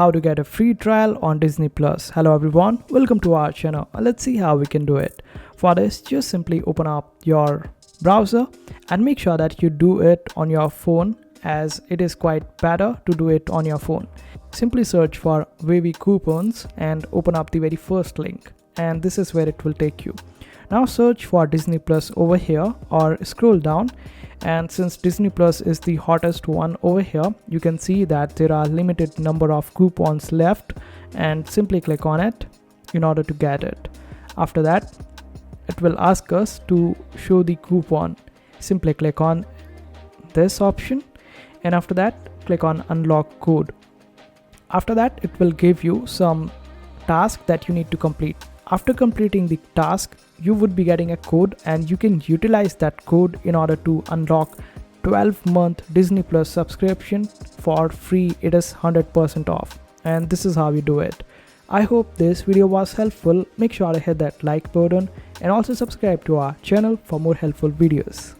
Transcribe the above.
how to get a free trial on Disney Plus. Hello everyone, welcome to our channel. Let's see how we can do it. For this, just simply open up your browser and make sure that you do it on your phone, as it is quite better to do it on your phone. Simply search for Wavy Coupons and open up the very first link, and this is where it will take you. Now search for Disney Plus over here or scroll down, and since Disney Plus is the hottest one over here, you can see that there are limited number of coupons left, and simply click on it in order to get it. After that, it will ask us to show the coupon. Simply click on this option, and after that click on unlock code. After that, it will give you some task that you need to complete. After completing the task, you would be getting a code, and you can utilize that code in order to unlock 12-month Disney Plus subscription for free. It is 100% off, and this is how you do it. I hope this video was helpful. Make sure to hit that like button and also subscribe to our channel for more helpful videos.